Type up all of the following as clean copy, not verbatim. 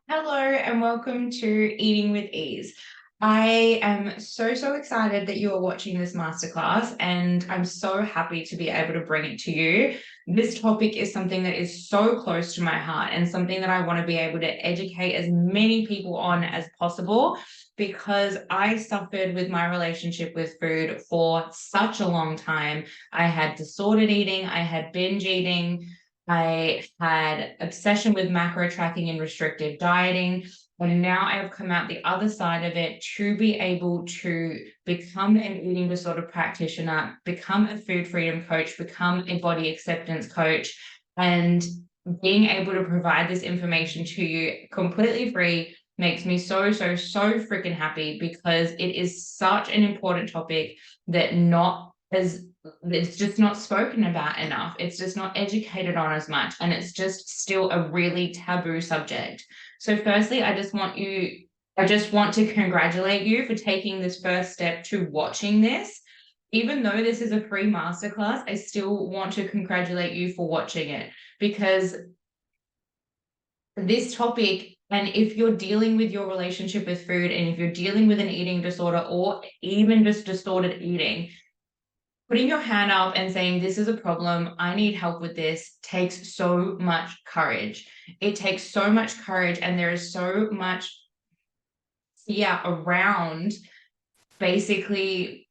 Hello and welcome to Eating with Ease. I am so excited that you are watching this masterclass, and I'm so happy to be able to bring it to you. This topic is something that is so close to my heart and something that I want to be able to educate as many people on as possible because I suffered with my relationship with food for such a long time. I had disordered eating, I had binge eating. I had obsession with macro tracking and restrictive dieting. And now I have come out the other side of it to be able to become an eating disorder practitioner, become a food freedom coach, become a body acceptance coach, and being able to provide this information to you completely free makes me so freaking happy because it is such an important topic that not as it's just not spoken about enough. It's just not educated on as much. And it's just still a really taboo subject. So firstly, I just want to congratulate you for taking this first step to watching this. Even though this is a free masterclass, I still want to congratulate you for watching it because this topic, and if you're dealing with your relationship with food, and if you're dealing with an eating disorder or even just disordered eating, putting your hand up and saying, this is a problem, I need help with this, takes so much courage. It takes so much courage, and there is so much fear around basically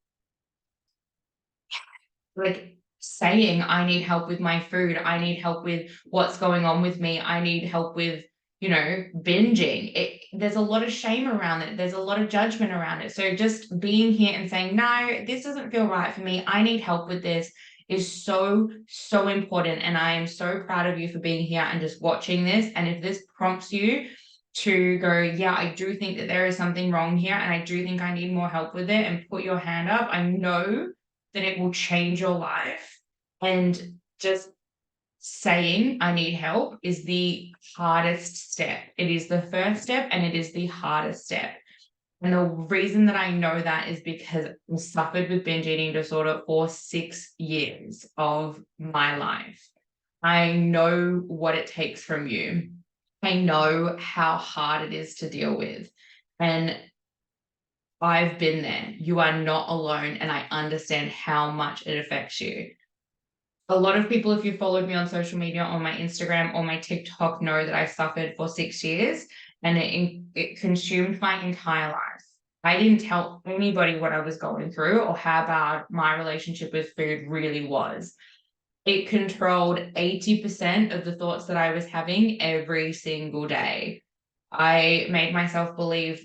like saying, I need help with my food, I need help with what's going on with me, I need help with binging. There's a lot of shame around it, there's a lot of judgment around it. So just being here and saying, no, this doesn't feel right for me, I need help with this, is so important. And I am so proud of you for being here and just watching this. And if this prompts you to go, yeah, I do think that there is something wrong here and I do think I need more help with it, and put your hand up, I know that it will change your life. And just saying I need help is the hardest step. It is the first step and it is the hardest step. And the reason that I know that is because I suffered with binge eating disorder for 6 years of my life. I know what it takes from you. I know how hard it is to deal with. And I've been there. You are not alone. And I understand how much it affects you. A lot of people, if you followed me on social media, on my Instagram or my TikTok, know that I suffered for 6 years, and it consumed my entire life. I didn't tell anybody what I was going through or how bad my relationship with food really was. It controlled 80% of the thoughts that I was having every single day. I made myself believe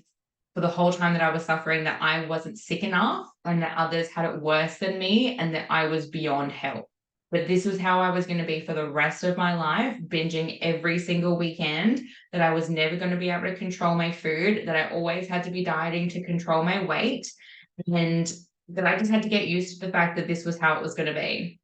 for the whole time that I was suffering that I wasn't sick enough and that others had it worse than me and that I was beyond help. But this was how I was going to be for the rest of my life, binging every single weekend, that I was never going to be able to control my food, that I always had to be dieting to control my weight, and that I just had to get used to the fact that this was how it was going to be.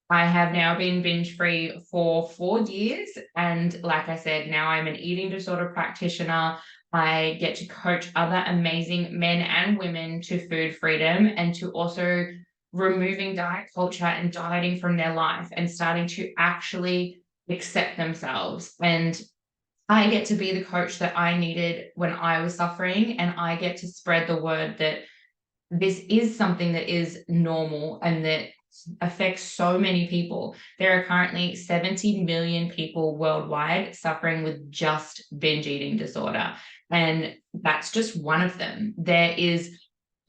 I have now been binge free for 4 years. And like I said, now I'm an eating disorder practitioner. I get to coach other amazing men and women to food freedom and to also removing diet culture and dieting from their life and starting to actually accept themselves. And I get to be the coach that I needed when I was suffering. And I get to spread the word that this is something that is normal and that affects so many people. There are currently 70 million people worldwide suffering with just binge eating disorder. And that's just one of them. There is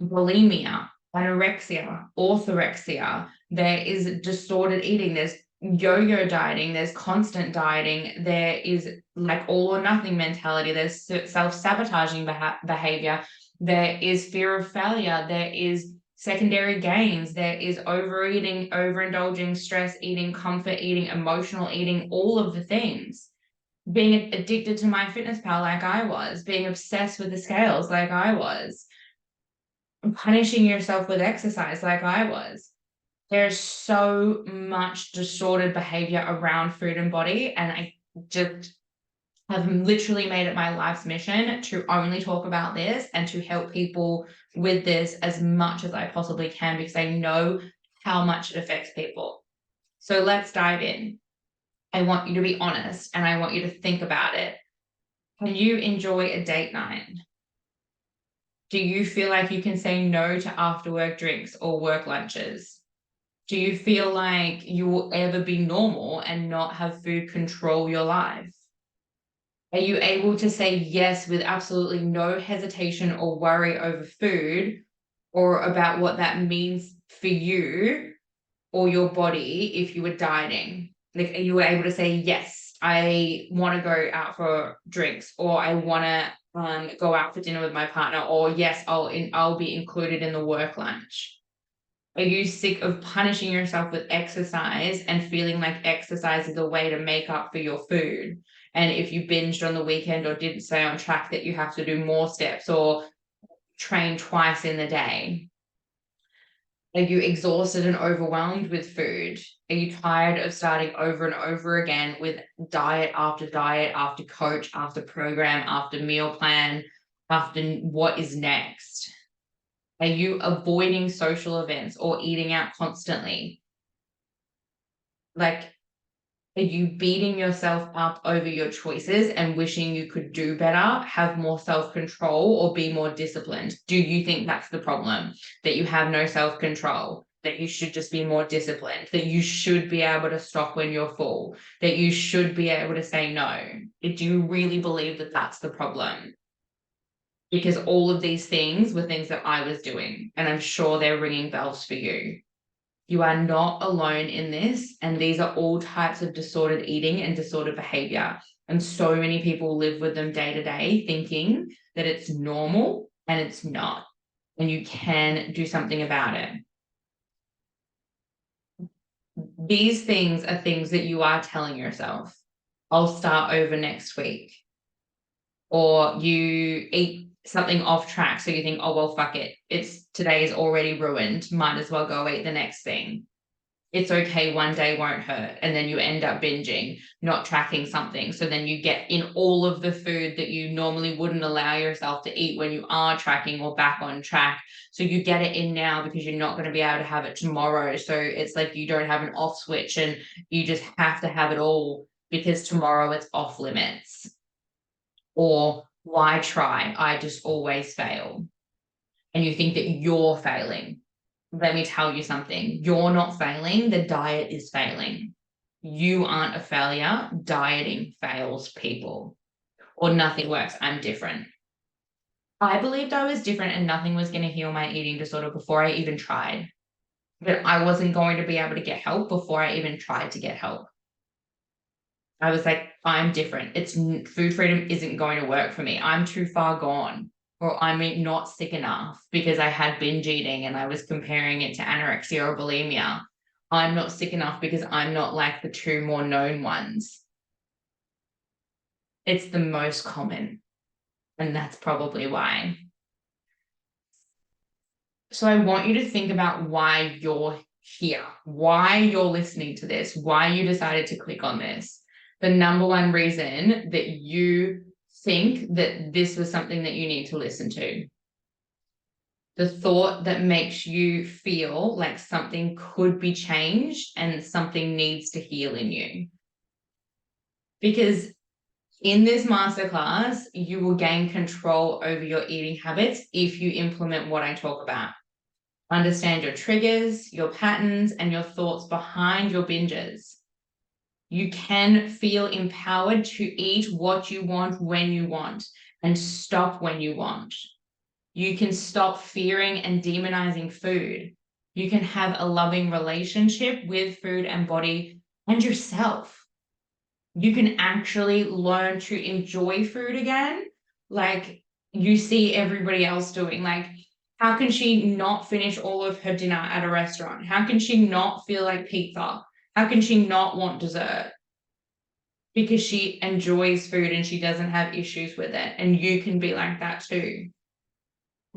bulimia, anorexia, orthorexia. There is distorted eating. There's yo-yo dieting. There's constant dieting. There is like all or nothing mentality. There's self-sabotaging behavior. There is fear of failure. There is secondary gains. There is overeating, overindulging, stress eating, comfort eating, emotional eating, all of the things. Being addicted to MyFitnessPal like I was, being obsessed with the scales like I was, punishing yourself with exercise like I was. There's so much distorted behavior around food and body, and I just have literally made it my life's mission to only talk about this and to help people with this as much as I possibly can because I know how much it affects people. So let's dive in. I want you to be honest and I want you to think about it. Can you enjoy a date night? Do you feel like you can say no to after work drinks or work lunches? Do you feel like you will ever be normal and not have food control your life? Are you able to say yes with absolutely no hesitation or worry over food or about what that means for you or your body if you were dieting? Like, you were able to say, yes, I want to go out for drinks, or I want to go out for dinner with my partner, or yes, I'll be included in the work lunch. Are you sick of punishing yourself with exercise and feeling like exercise is a way to make up for your food? And if you binged on the weekend or didn't stay on track, that you have to do more steps or train twice in the day? Are you exhausted and overwhelmed with food? Are you tired of starting over and over again with diet, after coach, after program, after meal plan, after what is next? Are you avoiding social events or eating out constantly? Like, are you beating yourself up over your choices and wishing you could do better, have more self-control, or be more disciplined? Do you think that's the problem? That you have no self-control? That you should just be more disciplined? That you should be able to stop when you're full? That you should be able to say no? Do you really believe that that's the problem? Because all of these things were things that I was doing, and I'm sure they're ringing bells for you. You are not alone in this, and these are all types of disordered eating and disordered behavior. And so many people live with them day to day thinking that it's normal, and it's not. And you can do something about it. These things are things that you are telling yourself. I'll start over next week. Or you eat something off track, so you think, oh well, fuck it, it's today is already ruined, might as well go eat the next thing. It's okay, one day won't hurt, and then you end up binging, not tracking something, so then you get in all of the food that you normally wouldn't allow yourself to eat when you are tracking or back on track. So you get it in now because you're not going to be able to have it tomorrow, so it's like you don't have an off switch and you just have to have it all because tomorrow it's off limits. Or why try? I just always fail. And you think that you're failing. Let me tell you something. You're not failing. The diet is failing. You aren't a failure. Dieting fails people. Or nothing works. I'm different. I believed I was different and nothing was going to heal my eating disorder before I even tried. But I wasn't going to be able to get help before I even tried to get help. I was like, I'm different. Food freedom isn't going to work for me. I'm too far gone, or I'm not sick enough because I had binge eating and I was comparing it to anorexia or bulimia. I'm not sick enough because I'm not like the two more known ones. It's the most common, and that's probably why. So I want you to think about why you're here, why you're listening to this, why you decided to click on this. The number one reason that you think that this was something that you need to listen to. The thought that makes you feel like something could be changed and something needs to heal in you. Because in this masterclass, you will gain control over your eating habits if you implement what I talk about. Understand your triggers, your patterns, and your thoughts behind your binges. You can feel empowered to eat what you want when you want and stop when you want. You can stop fearing and demonizing food. You can have a loving relationship with food and body and yourself. You can actually learn to enjoy food again, like you see everybody else doing. Like, how can she not finish all of her dinner at a restaurant? How can she not feel like pizza? How can she not want dessert? Because she enjoys food and she doesn't have issues with it. And you can be like that too.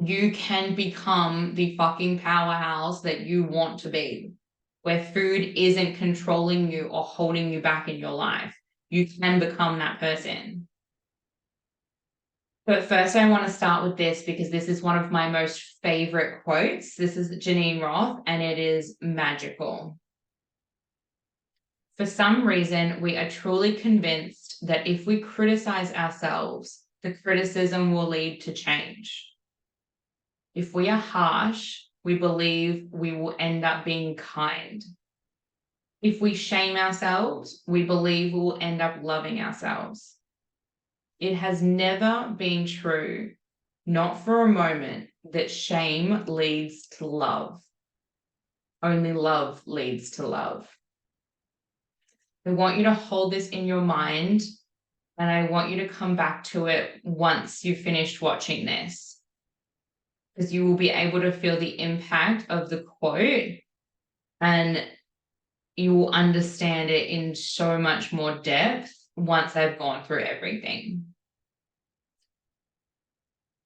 You can become the fucking powerhouse that you want to be, where food isn't controlling you or holding you back in your life. You can become that person. But first, I want to start with this because this is one of my most favorite quotes. This is Janine Roth, and it is magical. For some reason, we are truly convinced that if we criticize ourselves, the criticism will lead to change. If we are harsh, we believe we will end up being kind. If we shame ourselves, we believe we will end up loving ourselves. It has never been true, not for a moment, that shame leads to love. Only love leads to love. I want you to hold this in your mind, and I want you to come back to it once you've finished watching this, because you will be able to feel the impact of the quote, and you will understand it in so much more depth once I've gone through everything.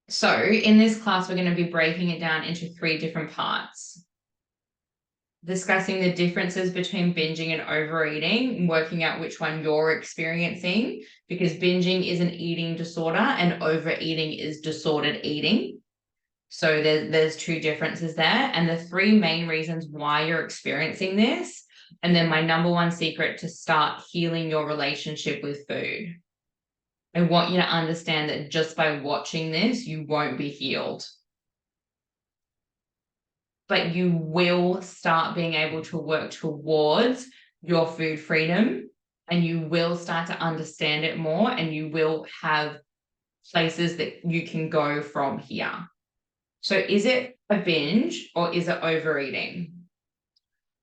So in this class, we're going to be breaking it down into 3 different parts. Discussing the differences between binging and overeating, working out which one you're experiencing, because binging is an eating disorder and overeating is disordered eating. So there's 2 differences there, and the 3 main reasons why you're experiencing this. And then my number 1 secret to start healing your relationship with food. I want you to understand that just by watching this, you won't be healed. But you will start being able to work towards your food freedom, and you will start to understand it more, and you will have places that you can go from here. So is it a binge or is it overeating?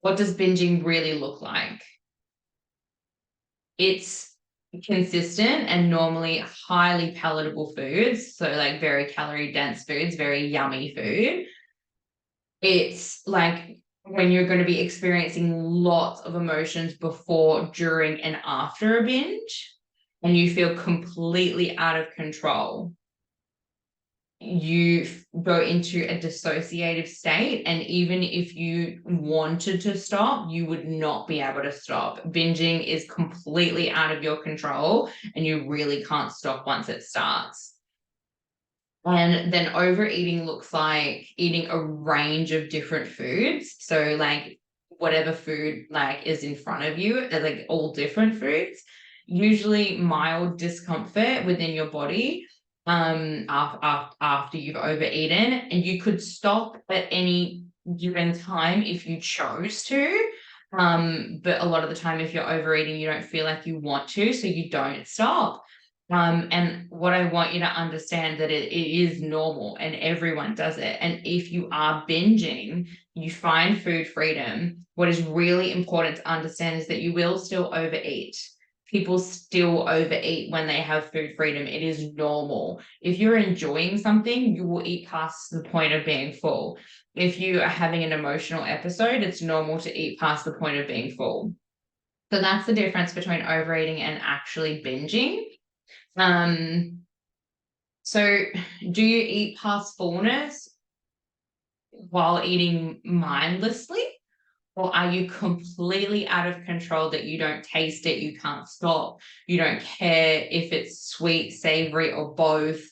What does binging really look like? It's consistent and normally highly palatable foods, so like very calorie dense foods, very yummy food. It's like when you're going to be experiencing lots of emotions before, during, and after a binge, and you feel completely out of control. You go into a dissociative state, and even if you wanted to stop, you would not be able to stop. Binging is completely out of your control, and you really can't stop once it starts. And then overeating looks like eating a range of different foods. So like whatever food like is in front of you, like all different foods, usually mild discomfort within your body after you've overeaten, and you could stop at any given time if you chose to. But a lot of the time, if you're overeating, you don't feel like you want to, so you don't stop. And what I want you to understand that it is normal and everyone does it. And if you are binging, you find food freedom. What is really important to understand is that you will still overeat. People still overeat when they have food freedom. It is normal. If you're enjoying something, you will eat past the point of being full. If you are having an emotional episode, it's normal to eat past the point of being full. So that's the difference between overeating and actually binging. So do you eat past fullness while eating mindlessly? Or are you completely out of control that you don't taste it, you can't stop, you don't care if it's sweet, savory, or both?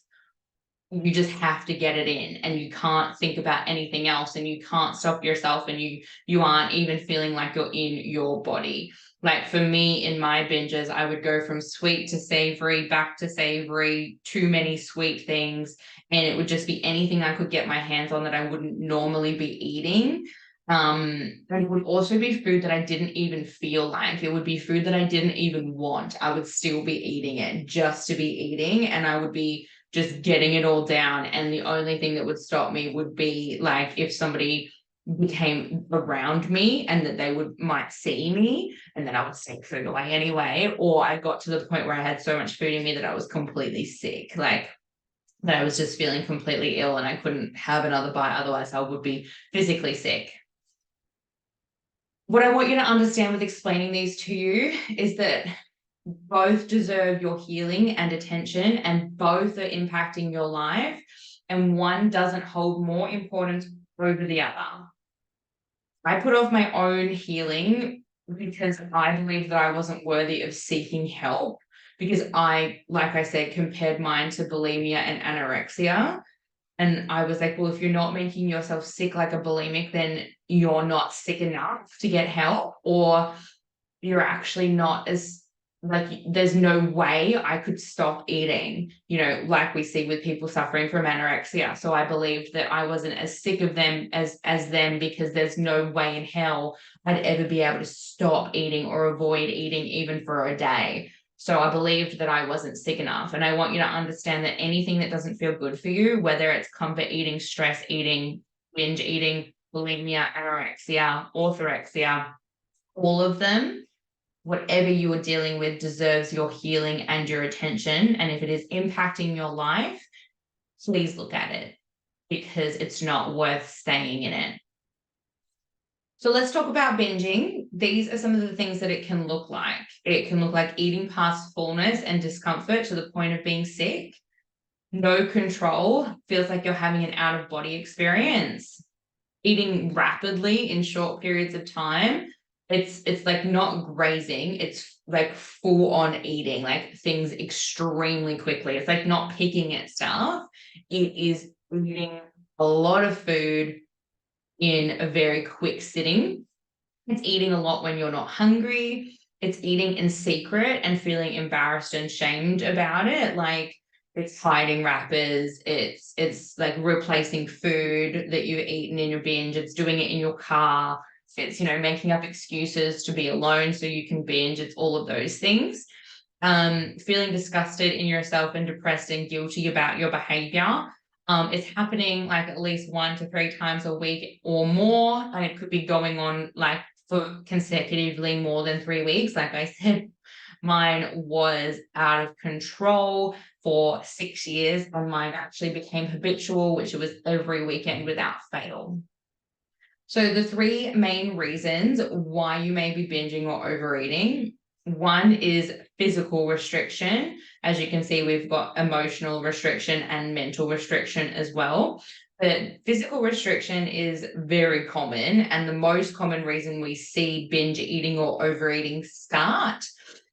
You just have to get it in, and you can't think about anything else, and you can't stop yourself, and you aren't even feeling like you're in your body. Like for me, in my binges, I would go from sweet to savory, back to savory, too many sweet things, and it would just be anything I could get my hands on that I wouldn't normally be eating. And it would also be food that I didn't even feel like. It would be food that I didn't even want. I would still be eating it just to be eating, and I would be just getting it all down. And the only thing that would stop me would be like if somebody became around me and that they might see me, and then I would take food away anyway. Or I got to the point where I had so much food in me that I was completely sick, like that I was just feeling completely ill and I couldn't have another bite, otherwise I would be physically sick. What I want you to understand with explaining these to you is that both deserve your healing and attention, and both are impacting your life, and one doesn't hold more importance over the other. I put off my own healing because I believed that I wasn't worthy of seeking help, because I, like I said, compared mine to bulimia and anorexia. And I was like, well, if you're not making yourself sick like a bulimic, then you're not sick enough to get help, or you're actually not as like there's no way I could stop eating, like we see with people suffering from anorexia. So I believed that I wasn't as sick of them as them, because there's no way in hell I'd ever be able to stop eating or avoid eating even for a day. So I believed that I wasn't sick enough. And I want you to understand that anything that doesn't feel good for you, whether it's comfort eating, stress eating, binge eating, bulimia, anorexia, orthorexia, all of them, whatever you are dealing with deserves your healing and your attention. And if it is impacting your life, please look at it, because it's not worth staying in it. So let's talk about binging. These are some of the things that it can look like. It can look like eating past fullness and discomfort to the point of being sick. No control, feels like you're having an out-of-body experience. Eating rapidly in short periods of time. It's like not grazing, it's like full on eating, like things extremely quickly. It's like not picking at stuff. It is eating a lot of food in a very quick sitting. It's eating a lot when you're not hungry. It's eating in secret and feeling embarrassed and shamed about it. Like it's hiding wrappers. It's like replacing food that you've eaten in your binge. It's doing it in your car. It's, making up excuses to be alone so you can binge. It's all of those things. Feeling disgusted in yourself and depressed and guilty about your behavior. It's happening like at least 1 to 3 times a week or more, and it could be going on like for consecutively more than 3 weeks. Like I said, mine was out of control for 6 years, and mine actually became habitual, which it was every weekend without fail. So the 3 main reasons why you may be binging or overeating. One is physical restriction. As you can see, we've got emotional restriction and mental restriction as well. But physical restriction is very common, and the most common reason we see binge eating or overeating start.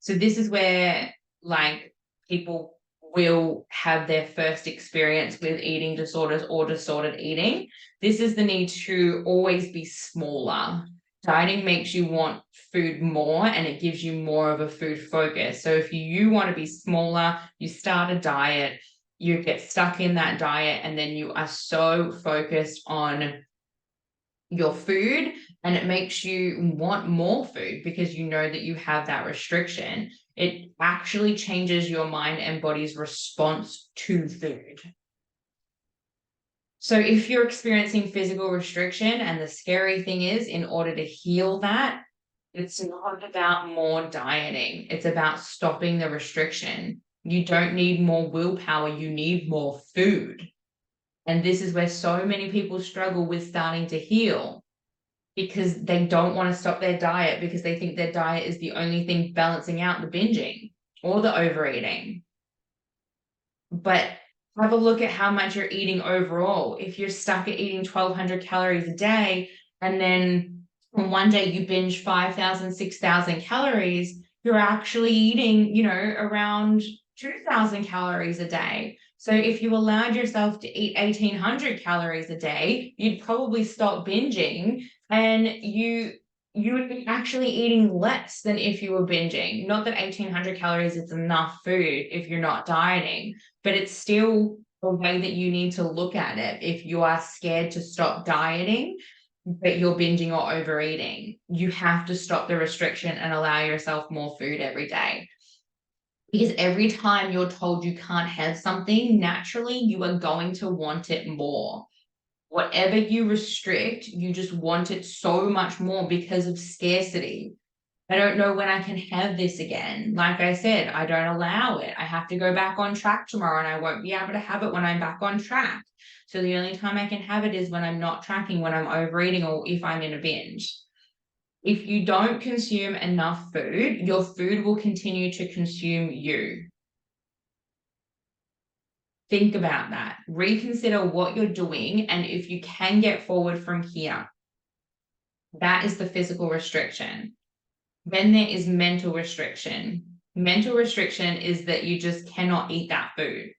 So this is where like people will have their first experience with eating disorders or disordered eating. This is the need to always be smaller. Dieting makes you want food more, and it gives you more of a food focus. So if you want to be smaller, you start a diet, you get stuck in that diet, and then you are so focused on your food, and it makes you want more food because you know that you have that restriction. It actually changes your mind and body's response to food. So if you're experiencing physical restriction, and the scary thing is, in order to heal that, it's not about more dieting. It's about stopping the restriction. You don't need more willpower. You need more food. And this is where so many people struggle with starting to heal, because they don't want to stop their diet because they think their diet is the only thing balancing out the binging or the overeating. But have a look at how much you're eating overall. If you're stuck at eating 1,200 calories a day, and then on one day you binge 5,000, 6,000 calories, you're actually eating, around 2,000 calories a day. So if you allowed yourself to eat 1,800 calories a day, you'd probably stop binging, and you would be actually eating less than if you were binging. Not that 1,800 calories is enough food if you're not dieting, but it's still a way that you need to look at it. If you are scared to stop dieting, but you're binging or overeating, you have to stop the restriction and allow yourself more food every day. Because every time you're told you can't have something, naturally you are going to want it more. Whatever you restrict, you just want it so much more because of scarcity. I don't know when I can have this again. Like I said, I don't allow it. I have to go back on track tomorrow, and I won't be able to have it when I'm back on track. So the only time I can have it is when I'm not tracking, when I'm overeating, or if I'm in a binge. If you don't consume enough food, your food will continue to consume you. Think about that. Reconsider what you're doing, and if you can get forward from here. That is the physical restriction. Then there is mental restriction. Mental restriction is that you just cannot eat that food.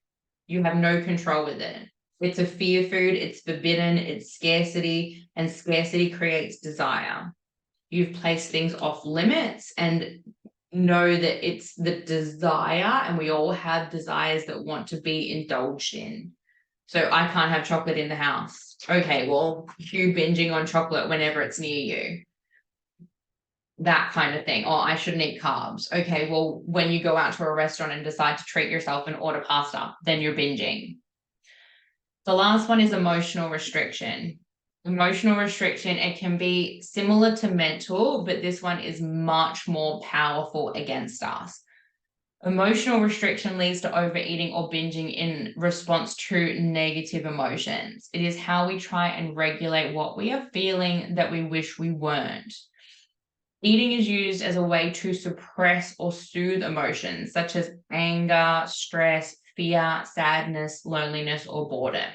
You have no control with it. It's a fear food, it's forbidden, it's scarcity, and scarcity creates desire. You've placed things off limits, and know that it's the desire, and we all have desires that want to be indulged in. So I can't have chocolate in the house. Okay, well, you binging on chocolate whenever it's near you. That kind of thing. Or I shouldn't eat carbs. Okay, well, when you go out to a restaurant and decide to treat yourself and order pasta, then you're binging. The last one is emotional restriction. Emotional restriction, it can be similar to mental, but this one is much more powerful against us. Emotional restriction leads to overeating or binging in response to negative emotions. It is how we try and regulate what we are feeling that we wish we weren't. Eating is used as a way to suppress or soothe emotions such as anger, stress, fear, sadness, loneliness, or boredom.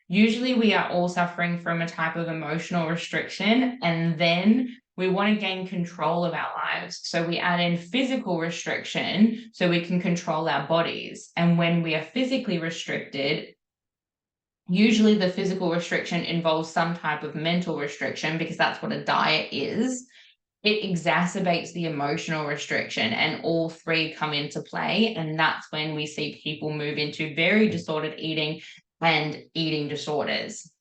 Usually, we are all suffering from a type of emotional restriction, and then we want to gain control of our lives. So we add in physical restriction so we can control our bodies. And when we are physically restricted, usually the physical restriction involves some type of mental restriction because that's what a diet is. It exacerbates the emotional restriction, and all three come into play. And that's when we see people move into very disordered eating and eating disorders.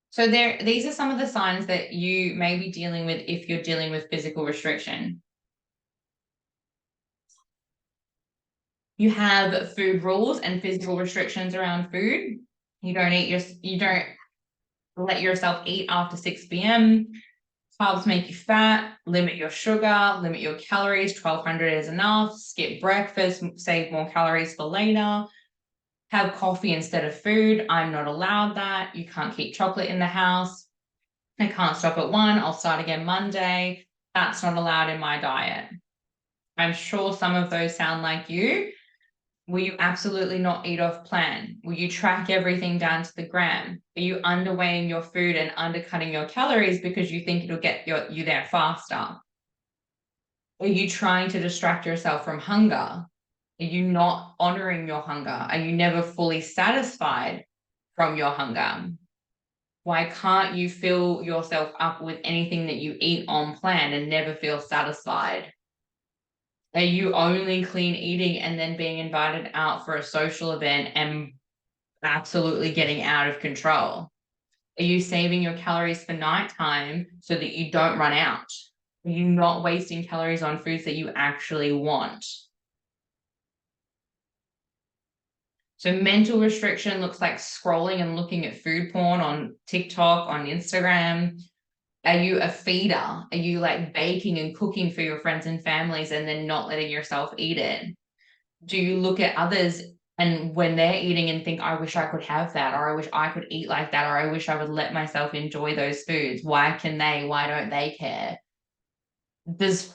So these are some of the signs that you may be dealing with if you're dealing with physical restriction. You have food rules and physical restrictions around food. You don't let yourself eat after 6 p.m. Carbs make you fat. Limit your sugar, limit your calories. 1,200 is enough. Skip breakfast, save more calories for later. Have coffee instead of food. I'm not allowed that. You can't keep chocolate in the house. I can't stop at 1. I'll start again Monday. That's not allowed in my diet. I'm sure some of those sound like you. Will you absolutely not eat off plan? Will you track everything down to the gram? Are you underweighing your food and undercutting your calories because you think it'll get you there faster? Are you trying to distract yourself from hunger? Are you not honoring your hunger? Are you never fully satisfied from your hunger? Why can't you fill yourself up with anything that you eat on plan and never feel satisfied? Are you only clean eating and then being invited out for a social event and absolutely getting out of control? Are you saving your calories for nighttime so that you don't run out? Are you not wasting calories on foods that you actually want? So mental restriction looks like scrolling and looking at food porn on TikTok, on Instagram. Are you a feeder? Are you like baking and cooking for your friends and families and then not letting yourself eat it? Do you look at others and when they're eating and think, I wish I could have that, or I wish I could eat like that, or I wish I would let myself enjoy those foods? Why can they? Why don't they care? Does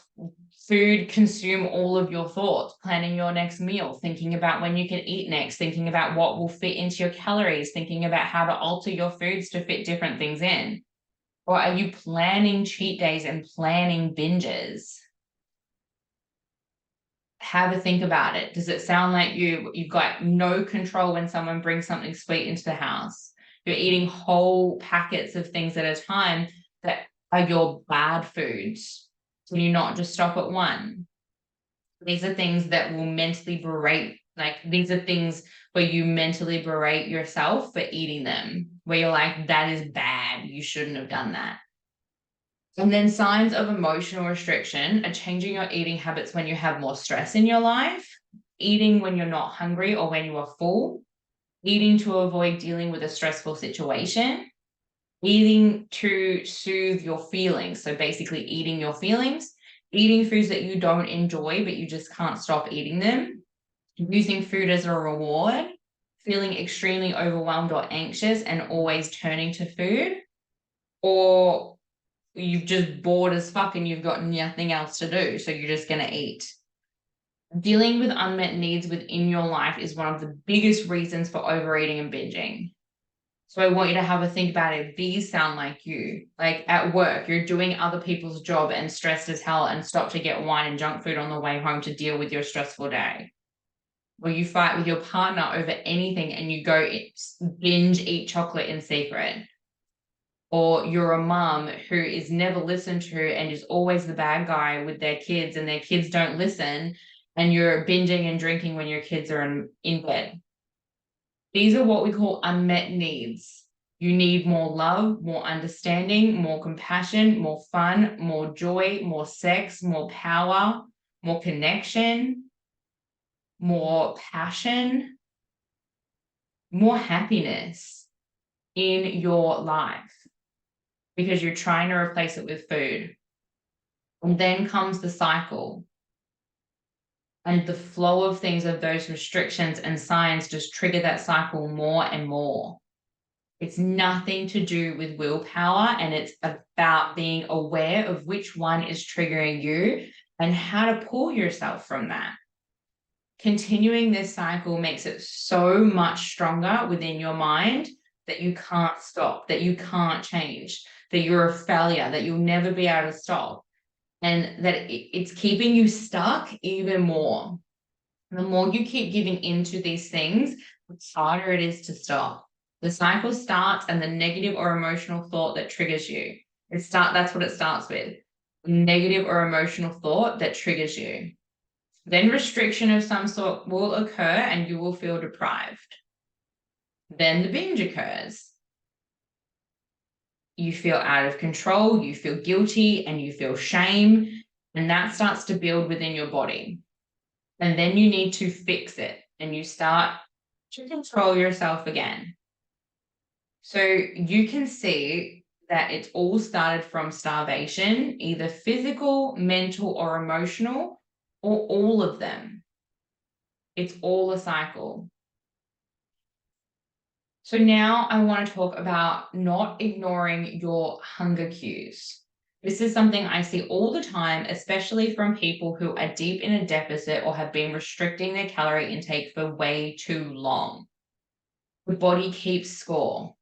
food consume all of your thoughts? Planning your next meal, thinking about when you can eat next, thinking about what will fit into your calories, thinking about how to alter your foods to fit different things in? Or are you planning cheat days and planning binges? Have a think about it. Does it sound like you've got no control when someone brings something sweet into the house? You're eating whole packets of things at a time that are your bad foods. Can you not just stop at one? These are things that will mentally berate, like these are things where you mentally berate yourself for eating them, where you're like, that is bad. You shouldn't have done that. And then signs of emotional restriction are changing your eating habits when you have more stress in your life, eating when you're not hungry or when you are full, eating to avoid dealing with a stressful situation, eating to soothe your feelings. So basically eating your feelings, eating foods that you don't enjoy, but you just can't stop eating them, using food as a reward, feeling extremely overwhelmed or anxious and always turning to food, or you've just bored as fuck and you've got nothing else to do, so you're just going to eat. Dealing with unmet needs within your life is one of the biggest reasons for overeating and binging. So I want you to have a think about it. These sound like you. Like at work, you're doing other people's job and stressed as hell and stop to get wine and junk food on the way home to deal with your stressful day. Or you fight with your partner over anything and you go binge eat chocolate in secret. or you're a mum who is never listened to and is always the bad guy with their kids and their kids don't listen, and you're binging and drinking when your kids are in bed. These are what we call unmet needs. You need more love, more understanding, more compassion, more fun, more joy, more sex, more power, more connection, more passion, more happiness in your life, because you're trying to replace it with food. And then comes the cycle. And the flow of things, of those restrictions and signs, just trigger that cycle more and more. It's nothing to do with willpower, and it's about being aware of which one is triggering you and how to pull yourself from that. Continuing this cycle makes it so much stronger within your mind that you can't stop, that you can't change, that you're a failure, that you'll never be able to stop, and that it's keeping you stuck even more. The more you keep giving into these things, the harder it is to stop. The cycle starts, and the negative or emotional thought that triggers you. That's what it starts with. Negative or emotional thought that triggers you. Then restriction of some sort will occur and you will feel deprived. Then the binge occurs. You feel out of control, you feel guilty, and you feel shame, and that starts to build within your body. And then you need to fix it, and you start to control yourself again. So you can see that it's all started from starvation, either physical, mental, or emotional, or all of them. It's all a cycle. So now I want to talk about not ignoring your hunger cues. This is something I see all the time, especially from people who are deep in a deficit or have been restricting their calorie intake for way too long. The body keeps score.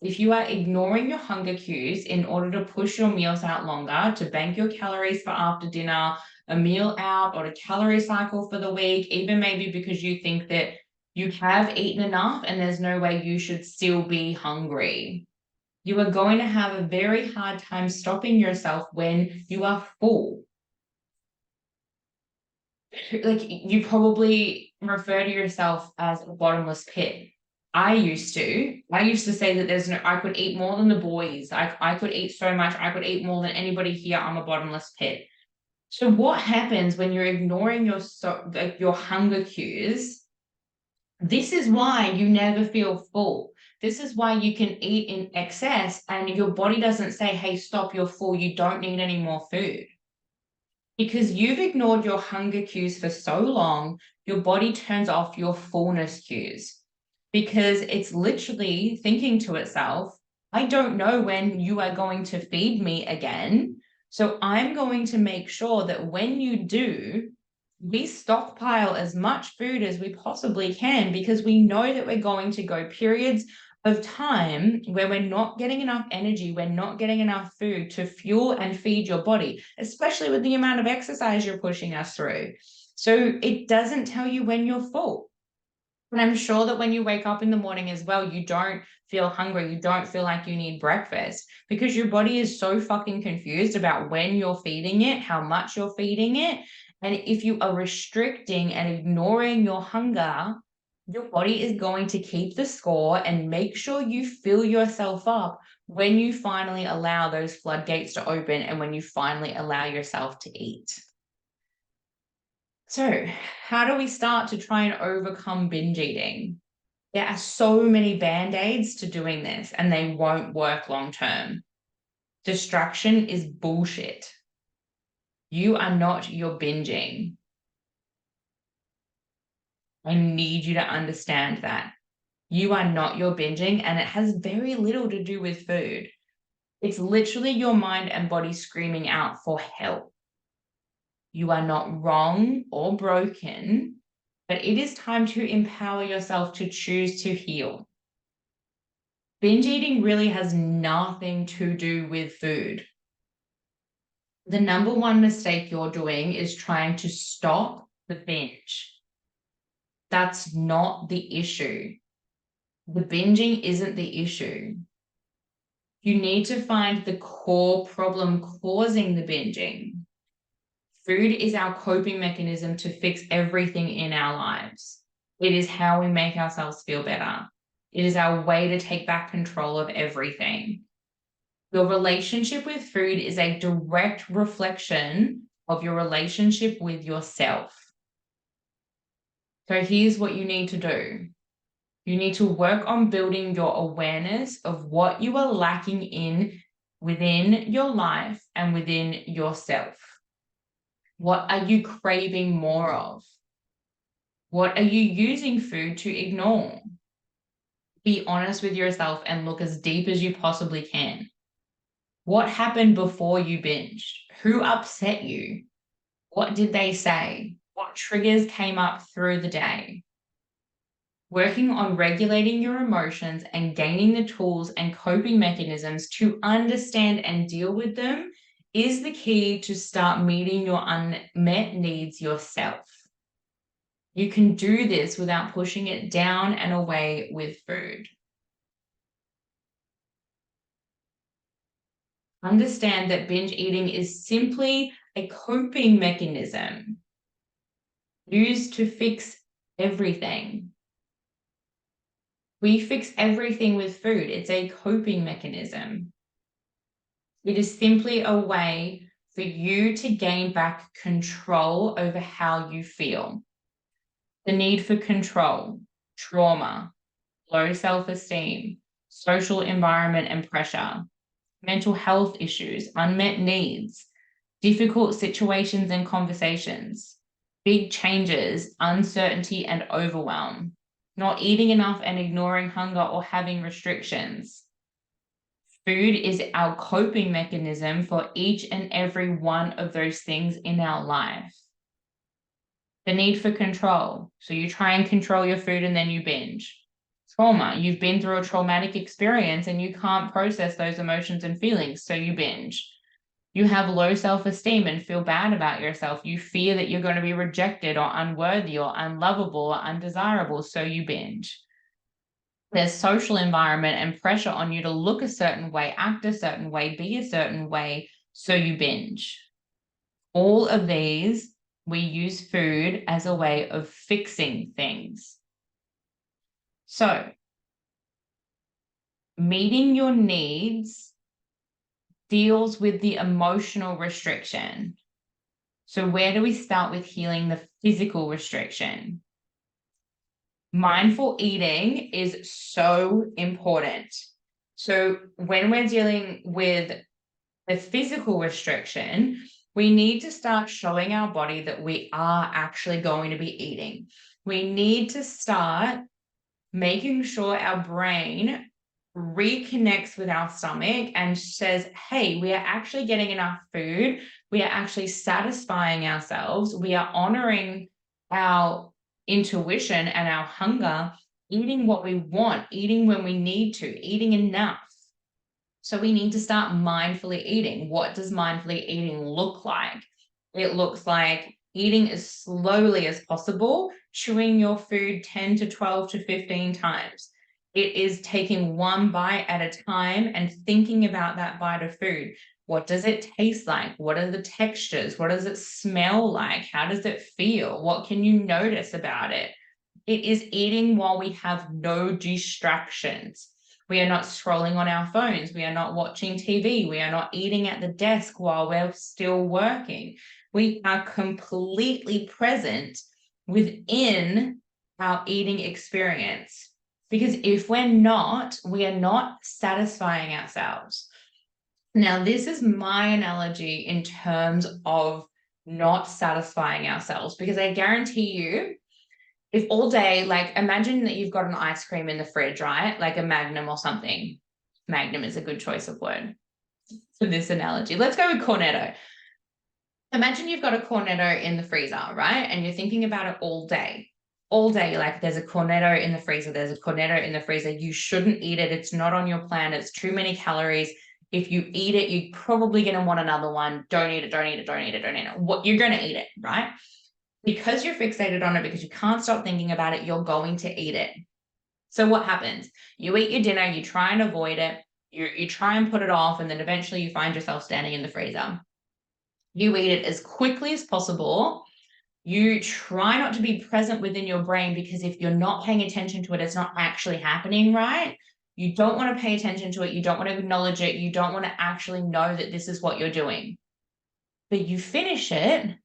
If you are ignoring your hunger cues in order to push your meals out longer, to bank your calories for after dinner, a meal out, or a calorie cycle for the week, even maybe because you think that you have eaten enough and there's no way you should still be hungry, you are going to have a very hard time stopping yourself when you are full. Like, you probably refer to yourself as a bottomless pit. I used to say that I could eat more than the boys. I could eat so much. I could eat more than anybody here. I'm a bottomless pit. So what happens when you're ignoring your hunger cues? This is why you never feel full. This is why you can eat in excess and your body doesn't say, hey, stop, you're full. You don't need any more food. Because you've ignored your hunger cues for so long, your body turns off your fullness cues. Because it's literally thinking to itself, I don't know when you are going to feed me again. So I'm going to make sure that when you do, we stockpile as much food as we possibly can, because we know that we're going to go periods of time where we're not getting enough energy, we're not getting enough food to fuel and feed your body, especially with the amount of exercise you're pushing us through. So it doesn't tell you when you're full. And I'm sure that when you wake up in the morning as well, you don't feel hungry. You don't feel like you need breakfast, because your body is so fucking confused about when you're feeding it, how much you're feeding it. And if you are restricting and ignoring your hunger, your body is going to keep the score and make sure you fill yourself up when you finally allow those floodgates to open and when you finally allow yourself to eat. So, how do we start to try and overcome binge eating? There are so many band-aids to doing this, and they won't work long term. Distraction is bullshit. You are not your binging. I need you to understand that. You are not your binging, and it has very little to do with food. It's literally your mind and body screaming out for help. You are not wrong or broken, but it is time to empower yourself to choose to heal. Binge eating really has nothing to do with food. The number one mistake you're doing is trying to stop the binge. That's not the issue. The binging isn't the issue. You need to find the core problem causing the binging. Food is our coping mechanism to fix everything in our lives. It is how we make ourselves feel better. It is our way to take back control of everything. Your relationship with food is a direct reflection of your relationship with yourself. So here's what you need to do. You need to work on building your awareness of what you are lacking in within your life and within yourself. What are you craving more of? What are you using food to ignore? Be honest with yourself and look as deep as you possibly can. What happened before you binged? Who upset you? What did they say? What triggers came up through the day? Working on regulating your emotions and gaining the tools and coping mechanisms to understand and deal with them is the key to start meeting your unmet needs yourself. You can do this without pushing it down and away with food. Understand that binge eating is simply a coping mechanism used to fix everything. We fix everything with food. It's a coping mechanism. It is simply a way for you to gain back control over how you feel. The need for control, trauma, low self-esteem, social environment and pressure, mental health issues, unmet needs, difficult situations and conversations, big changes, uncertainty and overwhelm, not eating enough and ignoring hunger or having restrictions. Food is our coping mechanism for each and every one of those things in our life. The need for control. So you try and control your food and then you binge. Trauma. You've been through a traumatic experience and you can't process those emotions and feelings, so you binge. You have low self-esteem and feel bad about yourself. You fear that you're going to be rejected or unworthy or unlovable or undesirable, so you binge. There's social environment and pressure on you to look a certain way, act a certain way, be a certain way, so you binge. All of these, we use food as a way of fixing things. So, meeting your needs deals with the emotional restriction. So where do we start with healing the physical restriction? Mindful eating is so important. So when we're dealing with the physical restriction, we need to start showing our body that we are actually going to be eating. We need to start making sure our brain reconnects with our stomach and says, hey, we are actually getting enough food. We are actually satisfying ourselves. We are honoring our intuition and our hunger, eating what we want, eating when we need to, eating enough. So we need to start mindfully eating. What does mindfully eating look like? It looks like eating as slowly as possible, chewing your food 10 to 12 to 15 times. It is taking one bite at a time and thinking about that bite of food. What does it taste like? What are the textures? What does it smell like? How does it feel? What can you notice about it? It is eating while we have no distractions. We are not scrolling on our phones. We are not watching TV. We are not eating at the desk while we're still working. We are completely present within our eating experience. Because if we're not, we are not satisfying ourselves. Now, this is my analogy in terms of not satisfying ourselves, because I guarantee you, if all day, like imagine that you've got an ice cream in the fridge, right? Like a Magnum or something. Magnum is a good choice of word for this analogy. Let's go with Cornetto. Imagine you've got a Cornetto in the freezer, right? And you're thinking about it all day. All day, like there's a Cornetto in the freezer, there's a Cornetto in the freezer. You shouldn't eat it. It's not on your plan. It's too many calories. If you eat it, you're probably going to want another one. Don't eat it, don't eat it, don't eat it, don't eat it. What, you're going to eat it, right? Because you're fixated on it, because you can't stop thinking about it, you're going to eat it. So what happens? You eat your dinner, you try and avoid it. You try and put it off, and then eventually you find yourself standing in the freezer. You eat it as quickly as possible. You try not to be present within your brain, because if you're not paying attention to it, it's not actually happening, right? You don't want to pay attention to it. You don't want to acknowledge it. You don't want to actually know that this is what you're doing. But you finish it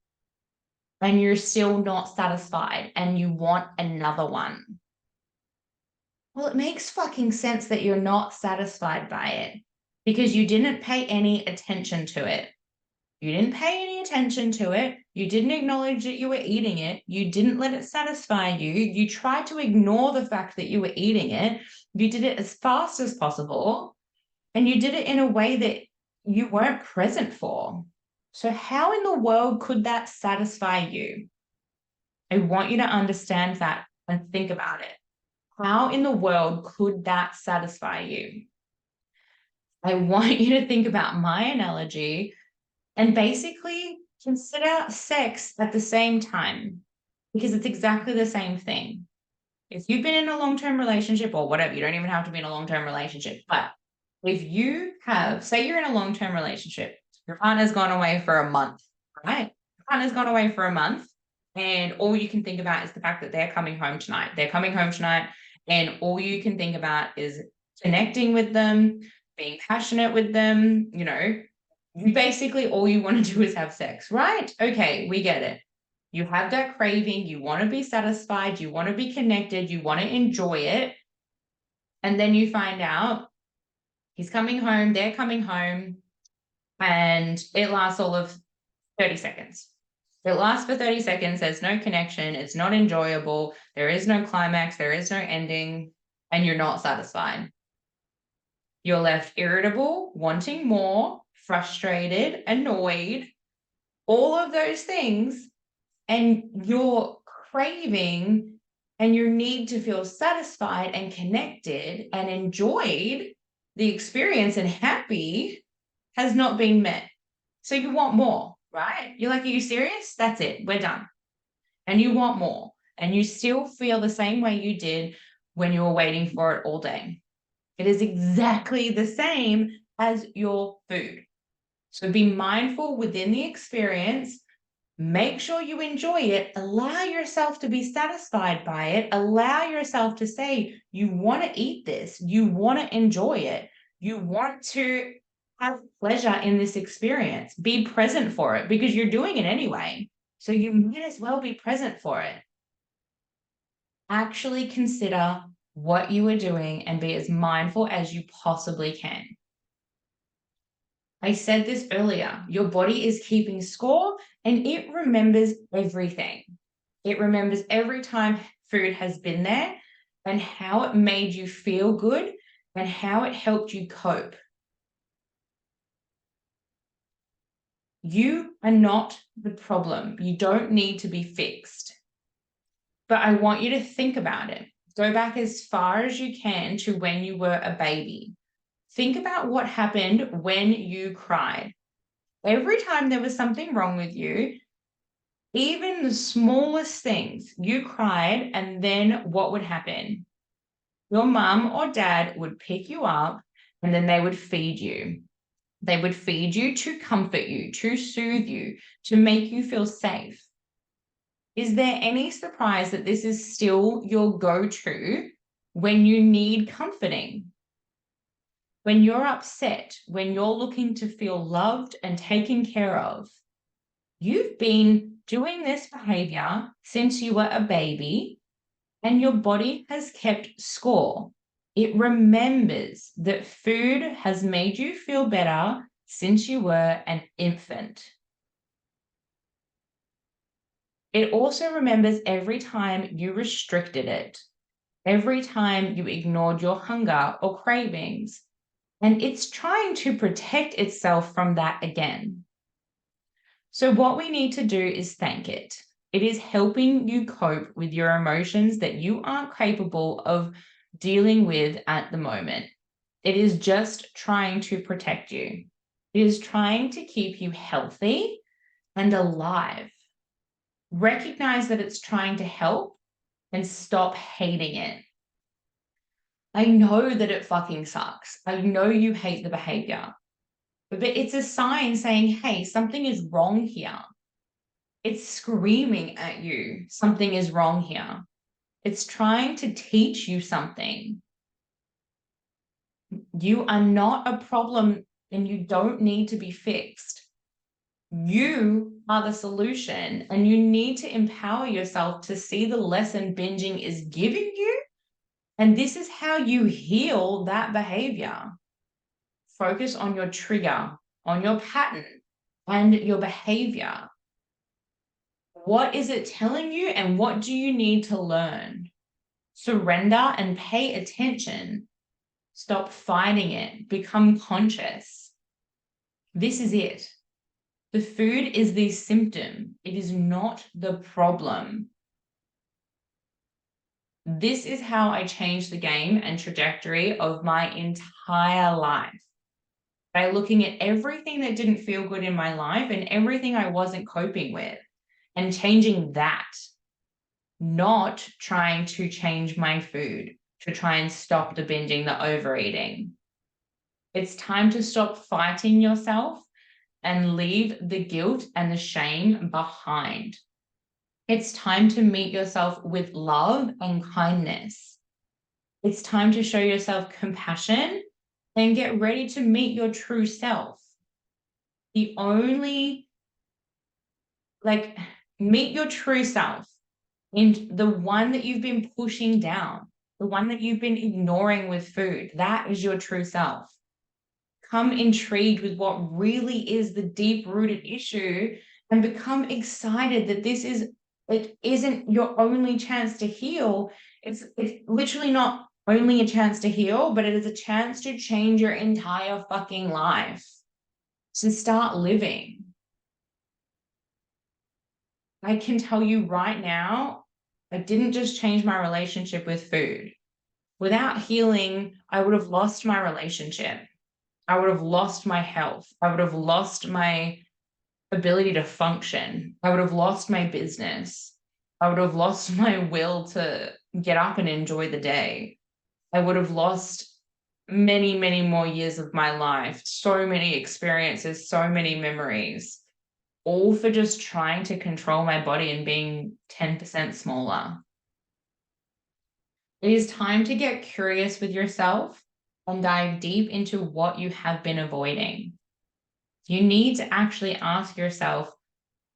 and you're still not satisfied and you want another one. Well, it makes fucking sense that you're not satisfied by it, because you didn't pay any attention to it. You didn't pay any attention to it. You didn't acknowledge that you were eating it. You didn't let it satisfy you. You tried to ignore the fact that you were eating it. You did it as fast as possible. And you did it in a way that you weren't present for. So, how in the world could that satisfy you? I want you to understand that and think about it. How in the world could that satisfy you? I want you to think about my analogy and basically consider sex at the same time, because it's exactly the same thing. If you've been in a long-term relationship or whatever, you don't even have to be in a long-term relationship, but if you have, say you're in a long-term relationship, your partner's gone away for a month, right? Your partner's gone away for a month, and all you can think about is the fact that they're coming home tonight. They're coming home tonight, and all you can think about is connecting with them, being passionate with them, you basically all you want to do is have sex, right? Okay, we get it. You have that craving, you want to be satisfied, you want to be connected, you want to enjoy it. And then you find out he's coming home, they're coming home, and it lasts all of 30 seconds. It lasts for 30 seconds. There's no connection. It's not enjoyable. There is no climax. There is no ending. And you're not satisfied. You're left irritable, wanting more, frustrated, annoyed, all of those things. And your craving and your need to feel satisfied and connected and enjoyed the experience and happy has not been met. So you want more, right? You're like, are you serious? That's it. We're done. And you want more. And you still feel the same way you did when you were waiting for it all day. It is exactly the same as your food. So be mindful within the experience. Make sure you enjoy it. Allow yourself to be satisfied by it. Allow yourself to say, you want to eat this. You want to enjoy it. You want to have pleasure in this experience. Be present for it, because you're doing it anyway. So you might as well be present for it. Actually consider what you are doing and be as mindful as you possibly can. I said this earlier, your body is keeping score and it remembers everything. It remembers every time food has been there and how it made you feel good and how it helped you cope. You are not the problem. You don't need to be fixed. But I want you to think about it. Go back as far as you can to when you were a baby. Think about what happened when you cried. Every time there was something wrong with you, even the smallest things, you cried, and then what would happen? Your mum or dad would pick you up and then they would feed you. They would feed you to comfort you, to soothe you, to make you feel safe. Is there any surprise that this is still your go-to when you need comforting? When you're upset, when you're looking to feel loved and taken care of, you've been doing this behavior since you were a baby, and your body has kept score. It remembers that food has made you feel better since you were an infant. It also remembers every time you restricted it, every time you ignored your hunger or cravings, and it's trying to protect itself from that again. So what we need to do is thank it. It is helping you cope with your emotions that you aren't capable of dealing with at the moment. It is just trying to protect you. It is trying to keep you healthy and alive. Recognize that it's trying to help and stop hating it. I know that it fucking sucks. I know you hate the behavior, but it's a sign saying, hey, something is wrong here. It's screaming at you, something is wrong here. It's trying to teach you something. You are not a problem and you don't need to be fixed. You are the solution, and you need to empower yourself to see the lesson binging is giving you. And this is how you heal that behavior. Focus on your trigger, on your pattern, and your behavior. What is it telling you, and what do you need to learn? Surrender and pay attention. Stop fighting it. Become conscious. This is it. The food is the symptom. It is not the problem. This is how I changed the game and trajectory of my entire life. By looking at everything that didn't feel good in my life and everything I wasn't coping with and changing that, not trying to change my food to try and stop the binging, the overeating. It's time to stop fighting yourself and leave the guilt and the shame behind. It's time to meet yourself with love and kindness. It's time to show yourself compassion and get ready to meet your true self. The only, meet your true self, and the one that you've been pushing down, the one that you've been ignoring with food, that is your true self. Become intrigued with what really is the deep-rooted issue and become excited that it isn't your only chance to heal. It's literally not only a chance to heal, but it is a chance to change your entire fucking life, to start living. I can tell you right now, I didn't just change my relationship with food. Without healing, I would have lost my relationship. I would have lost my health. I would have lost my ability to function. I would have lost my business. I would have lost my will to get up and enjoy the day. I would have lost many, many more years of my life, so many experiences, so many memories, all for just trying to control my body and being 10% smaller. It is time to get curious with yourself and dive deep into what you have been avoiding. You need to actually ask yourself,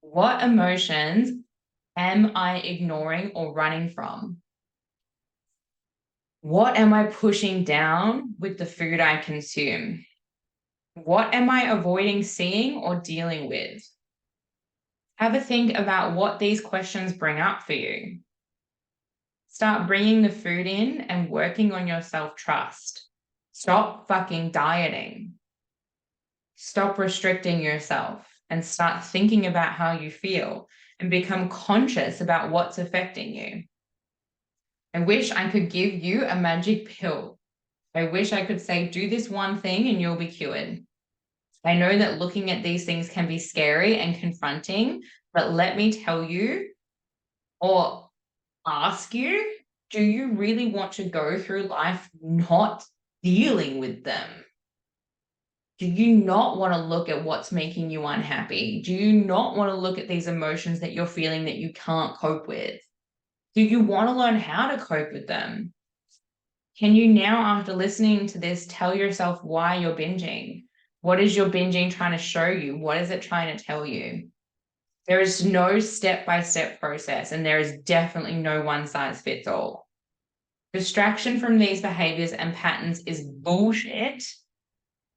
what emotions am I ignoring or running from? What am I pushing down with the food I consume? What am I avoiding seeing or dealing with? Have a think about what these questions bring up for you. Start bringing the food in and working on your self-trust. Stop fucking dieting. Stop restricting yourself and start thinking about how you feel and become conscious about what's affecting you. I wish I could give you a magic pill. I wish I could say, do this one thing and you'll be cured. I know that looking at these things can be scary and confronting, but let me tell you, or ask you, do you really want to go through life not dealing with them? Do you not want to look at what's making you unhappy? Do you not want to look at these emotions that you're feeling that you can't cope with? Do you want to learn how to cope with them? Can you now, after listening to this, tell yourself why you're binging? What is your binging trying to show you? What is it trying to tell you? There is no step-by-step process, and there is definitely no one-size-fits-all. Distraction from these behaviors and patterns is bullshit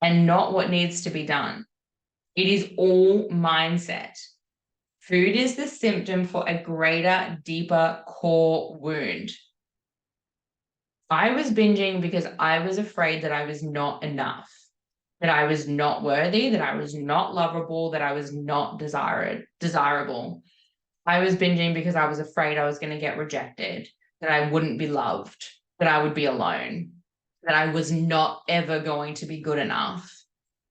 and not what needs to be done. It is all mindset. Food is the symptom for a greater, deeper core wound. I was binging because I was afraid that I was not enough, that I was not worthy, that I was not lovable, that I was not desirable. I was binging because I was afraid I was going to get rejected, that I wouldn't be loved, that I would be alone, that I was not ever going to be good enough.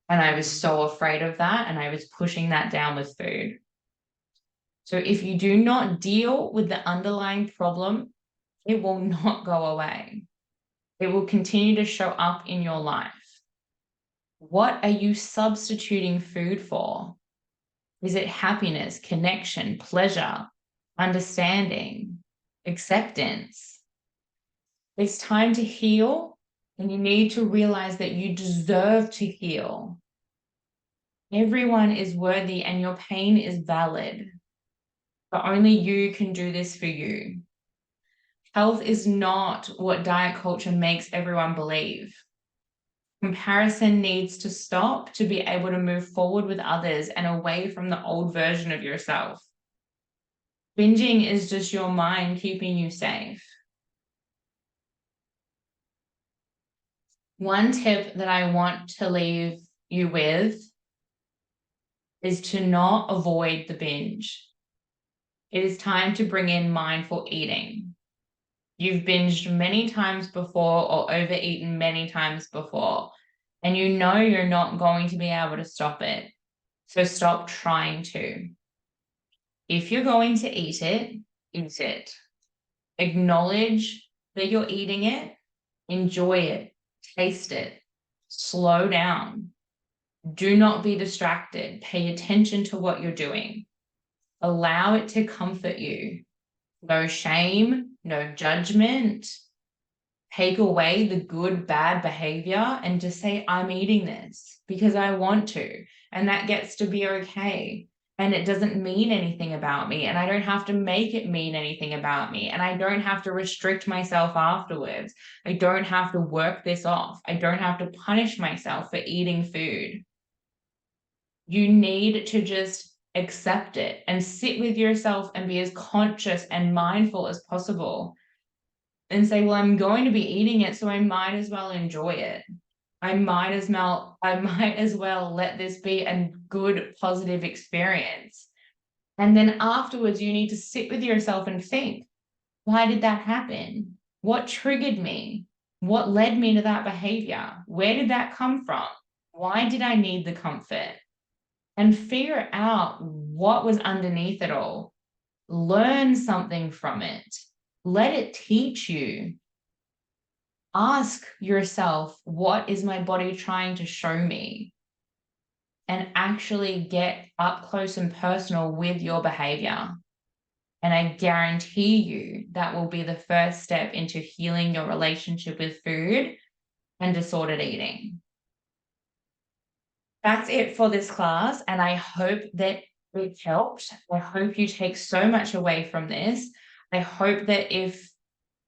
And I was so afraid of that, and I was pushing that down with food. So if you do not deal with the underlying problem, it will not go away. It will continue to show up in your life. What are you substituting food for? Is it happiness, connection, pleasure, understanding, acceptance? It's time to heal, and you need to realize that you deserve to heal. Everyone is worthy and your pain is valid, but only you can do this for you. Health is not what diet culture makes everyone believe. Comparison needs to stop to be able to move forward with others and away from the old version of yourself. Binging is just your mind keeping you safe. One tip that I want to leave you with is to not avoid the binge. It is time to bring in mindful eating. You've binged many times before or overeaten many times before, and you know you're not going to be able to stop it. So stop trying to. If you're going to eat it, eat it. Acknowledge that you're eating it, enjoy it, taste it, slow down. Do not be distracted. Pay attention to what you're doing. Allow it to comfort you. No shame, no judgment. Take away the good, bad behavior and just say, I'm eating this because I want to. And that gets to be okay. And it doesn't mean anything about me. And I don't have to make it mean anything about me. And I don't have to restrict myself afterwards. I don't have to work this off. I don't have to punish myself for eating food. You need to just accept it and sit with yourself and be as conscious and mindful as possible and say, well, I'm going to be eating it, so I might as well enjoy it. I might as well let this be a good, positive experience. And then afterwards, you need to sit with yourself and think, why did that happen? What triggered me? What led me to that behavior? Where did that come from? Why did I need the comfort? And figure out what was underneath it all. Learn something from it. Let it teach you. Ask yourself, what is my body trying to show me? And actually get up close and personal with your behavior. And I guarantee you that will be the first step into healing your relationship with food and disordered eating. That's it for this class, and I hope that it helped. I hope you take so much away from this. I hope that if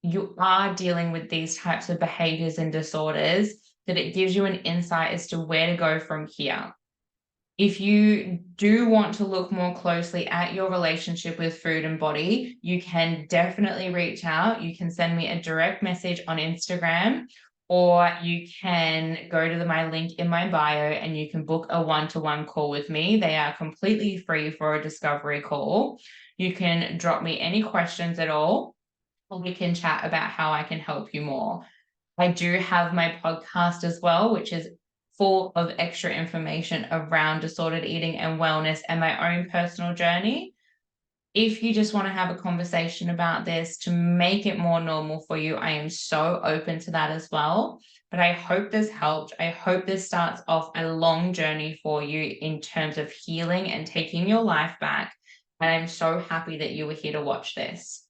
you are dealing with these types of behaviors and disorders, that it gives you an insight as to where to go from here. If you do want to look more closely at your relationship with food and body, you can definitely reach out. You can send me a direct message on Instagram, or you can go to my link in my bio and you can book a one-to-one call with me. They are completely free for a discovery call. You can drop me any questions at all, or we can chat about how I can help you more. I do have my podcast as well, which is full of extra information around disordered eating and wellness and my own personal journey. If you just want to have a conversation about this to make it more normal for you, I am so open to that as well. But I hope this helped. I hope this starts off a long journey for you in terms of healing and taking your life back. And I'm so happy that you were here to watch this.